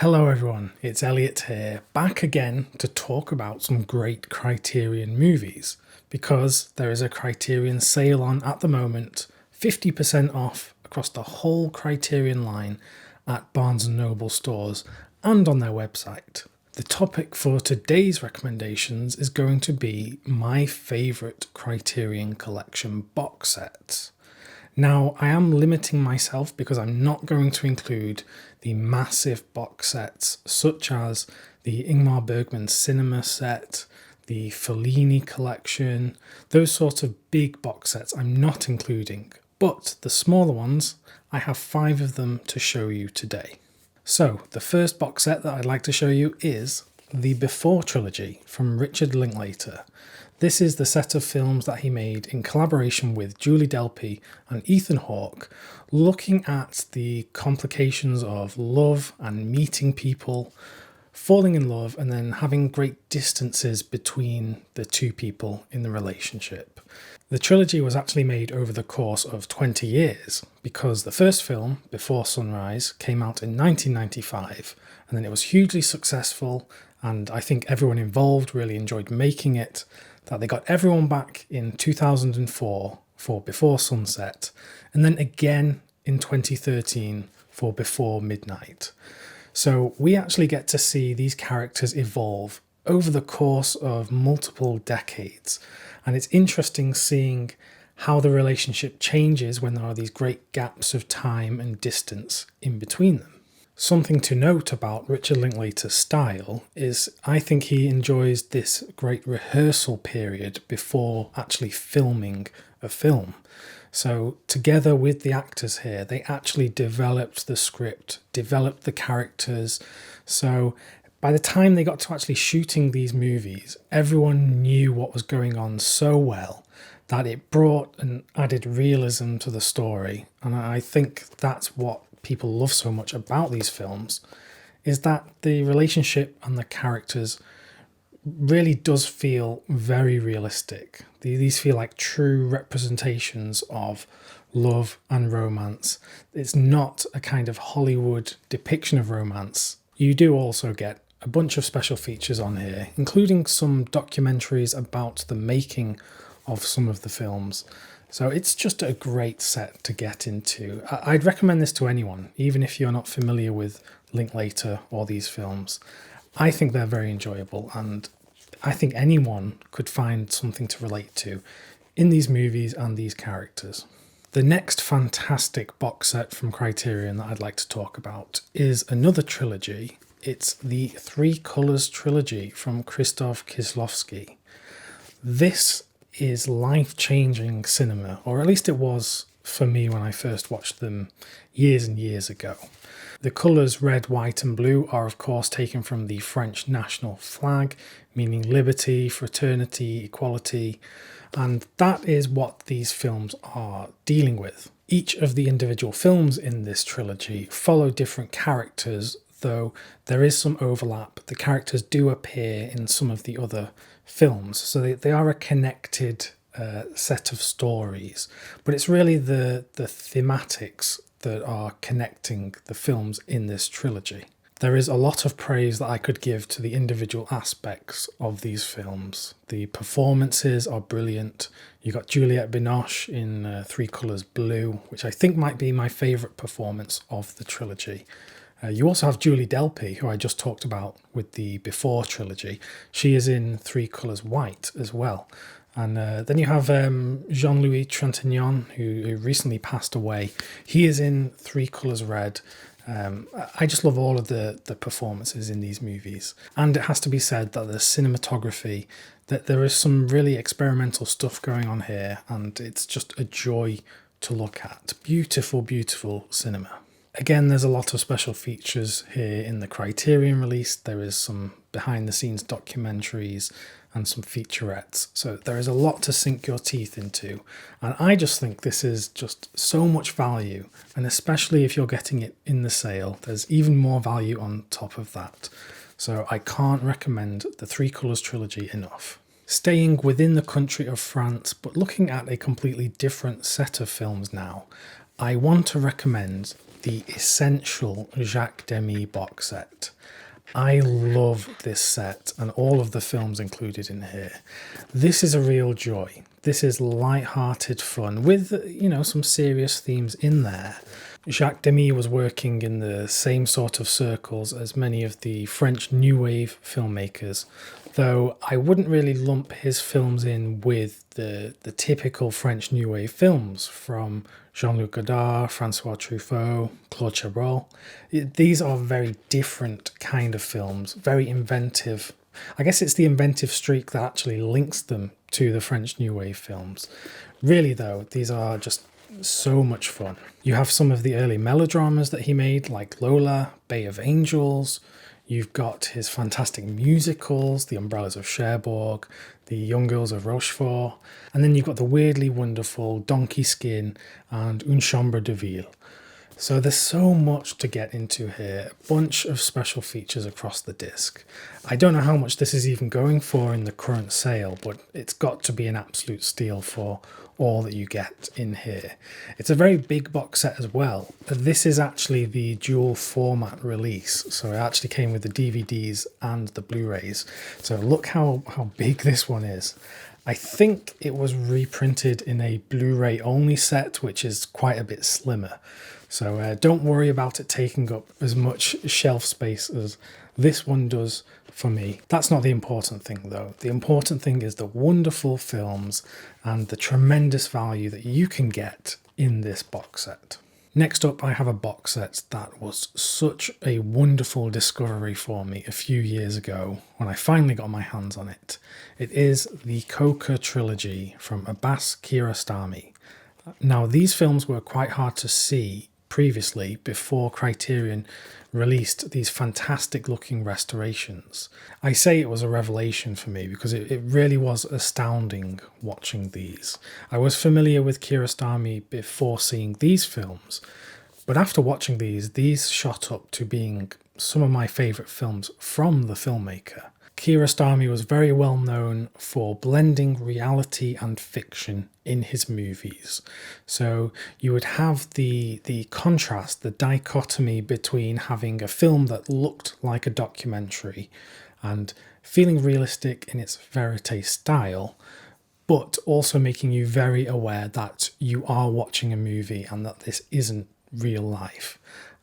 Hello everyone, it's Elliot here, back again to talk about some great Criterion movies, because there is a Criterion sale on at the moment, 50% off across the whole Criterion line at Barnes & Noble stores and on their website. The topic for today's recommendations is going to be my favourite Criterion Collection box sets. Now, I am limiting myself because I'm not going to include the massive box sets such as the Ingmar Bergman cinema set, the Fellini collection, those sorts of big box sets I'm not including, but the smaller ones, I have 5 of them to show you today. So, the first box set that I'd like to show you is the Before Trilogy from Richard Linklater. This is the set of films that he made in collaboration with Julie Delpy and Ethan Hawke, looking at the complications of love and meeting people, falling in love, and then having great distances between the two people in the relationship. The trilogy was actually made over the course of 20 years, because the first film, Before Sunrise, came out in 1995, and then it was hugely successful, and I think everyone involved really enjoyed making it, that they got everyone back in 2004 for Before Sunset, and then again in 2013 for Before Midnight. So we actually get to see these characters evolve over the course of multiple decades, and it's interesting seeing how the relationship changes when there are these great gaps of time and distance in between them. Something to note about Richard Linklater's style is I think he enjoys this great rehearsal period before actually filming a film. So together with the actors here, they actually developed the script, developed the characters. So by the time they got to actually shooting these movies, everyone knew what was going on so well that it brought an added realism to the story. And I think that's what people love so much about these films, is that the relationship and the characters really does feel very realistic. These feel like true representations of love and romance. It's not a kind of Hollywood depiction of romance. You do also get a bunch of special features on here, including some documentaries about the making of some of the films. So it's just a great set to get into. I'd recommend this to anyone, even if you're not familiar with Linklater or these films. I think they're very enjoyable, and I think anyone could find something to relate to in these movies and these characters. The next fantastic box set from Criterion that I'd like to talk about is another trilogy. It's the Three Colors trilogy from Krzysztof Kieślowski. This is life-changing cinema, or at least it was for me when I first watched them years and years ago. The colours red, white and blue are of course taken from the French national flag, meaning liberty, fraternity, equality, and that is what these films are dealing with. Each of the individual films in this trilogy follow different characters, though there is some overlap. The characters do appear in some of the other films, so they are a connected set of stories, but it's really the thematics that are connecting the films in this trilogy. There is a lot of praise that I could give to the individual aspects of these films. The performances are brilliant. You got Juliette Binoche in Three Colors Blue, which I think might be my favourite performance of the trilogy. You also have Julie Delpy, who I just talked about with the Before trilogy. She is in Three Colors White as well. And then you have Jean-Louis Trintignant, who recently passed away. He is in Three Colors Red. I just love all of the performances in these movies. And it has to be said that the cinematography, that there is some really experimental stuff going on here, and it's just a joy to look at. Beautiful, beautiful cinema. Again, there's a lot of special features here in the Criterion release. There is some behind-the-scenes documentaries and some featurettes. So there is a lot to sink your teeth into. And I just think this is just so much value. And especially if you're getting it in the sale, there's even more value on top of that. So I can't recommend the Three Colors trilogy enough. Staying within the country of France, but looking at a completely different set of films now, I want to recommend the essential Jacques Demy box set. I love this set and all of the films included in here. This is a real joy. This is light-hearted fun with, some serious themes in there. Jacques Demy was working in the same sort of circles as many of the French New Wave filmmakers, though I wouldn't really lump his films in with the typical French New Wave films from Jean-Luc Godard, Francois Truffaut, Claude Chabrol. These are very different kind of films, very inventive. I guess it's the inventive streak that actually links them to the French New Wave films. Really though, these are just so much fun. You have some of the early melodramas that he made, like Lola, Bay of Angels. You've got his fantastic musicals, The Umbrellas of Cherbourg, The Young Girls of Rochefort, and then you've got the weirdly wonderful Donkey Skin and Une Chambre de Ville. So there's so much to get into here, a bunch of special features across the disc. I don't know how much this is even going for in the current sale, but it's got to be an absolute steal for all that you get in here. It's a very big box set as well. This is actually the dual format release, so it actually came with the DVDs and the Blu-rays. So look how big this one is. I think it was reprinted in a Blu-ray only set, which is quite a bit slimmer. So don't worry about it taking up as much shelf space as this one does for me. That's not the important thing though. The important thing is the wonderful films and the tremendous value that you can get in this box set. Next up, I have a box set that was such a wonderful discovery for me a few years ago when I finally got my hands on it. It is the Coca Trilogy from Abbas Kiarostami. Now, these films were quite hard to see previously before Criterion released these fantastic looking restorations. I say it was a revelation for me because it really was astounding watching these. I was familiar with Kiarostami before seeing these films, but after watching these shot up to being some of my favourite films from the filmmaker. Kiarostami was very well known for blending reality and fiction in his movies. So you would have the contrast, the dichotomy between having a film that looked like a documentary and feeling realistic in its verite style, but also making you very aware that you are watching a movie and that this isn't real life.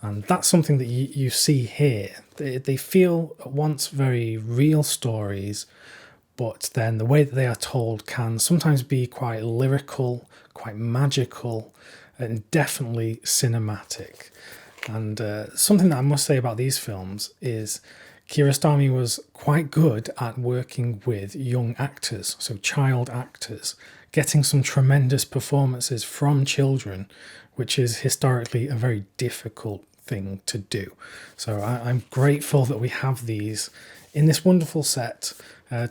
And that's something that you see here. They feel at once very real stories, but then the way that they are told can sometimes be quite lyrical, quite magical, and definitely cinematic. And something that I must say about these films is Kiarostami was quite good at working with young actors, so child actors, getting some tremendous performances from children, which is historically a very difficult thing to do. So I'm grateful that we have these in this wonderful set.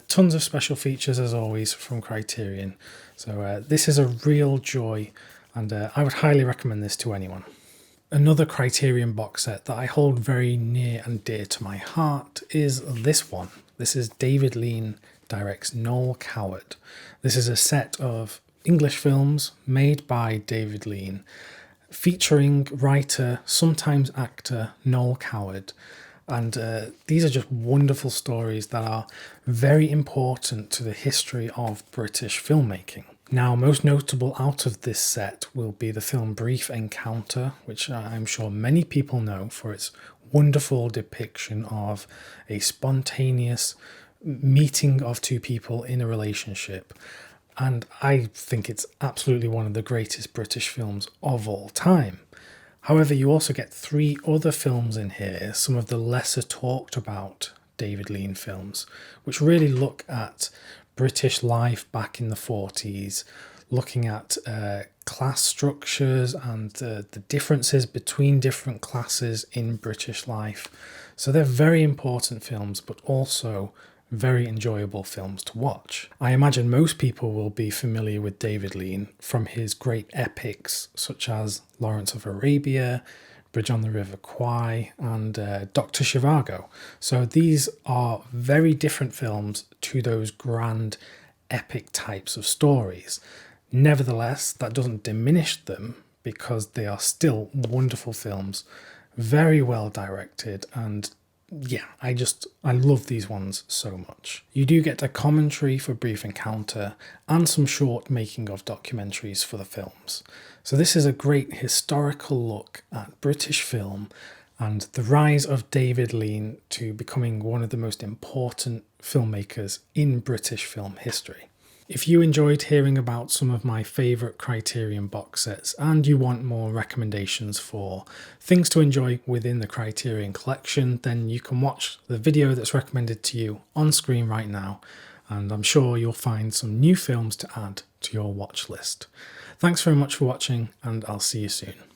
Tons of special features as always from Criterion. So this is a real joy, and I would highly recommend this to anyone. Another Criterion box set that I hold very near and dear to my heart is this one. This is David Lean directs Noel Coward. This is a set of English films made by David Lean, featuring writer, sometimes actor, Noel Coward. And these are just wonderful stories that are very important to the history of British filmmaking. Now, most notable out of this set will be the film Brief Encounter, which I'm sure many people know for its wonderful depiction of a spontaneous meeting of two people in a relationship. And I think it's absolutely one of the greatest British films of all time. However, you also get 3 other films in here, some of the lesser talked about David Lean films, which really look at British life back in the 40s, looking at class structures and the differences between different classes in British life. So they're very important films, but also very enjoyable films to watch. I imagine most people will be familiar with David Lean from his great epics such as Lawrence of Arabia, Bridge on the River Kwai, and Dr. Zhivago. So these are very different films to those grand epic types of stories. Nevertheless, that doesn't diminish them because they are still wonderful films, very well directed, and yeah, I love these ones so much. You do get a commentary for Brief Encounter and some short making of documentaries for the films. So this is a great historical look at British film and the rise of David Lean to becoming one of the most important filmmakers in British film history. If you enjoyed hearing about some of my favourite Criterion box sets and you want more recommendations for things to enjoy within the Criterion collection, then you can watch the video that's recommended to you on screen right now, and I'm sure you'll find some new films to add to your watch list. Thanks very much for watching, and I'll see you soon.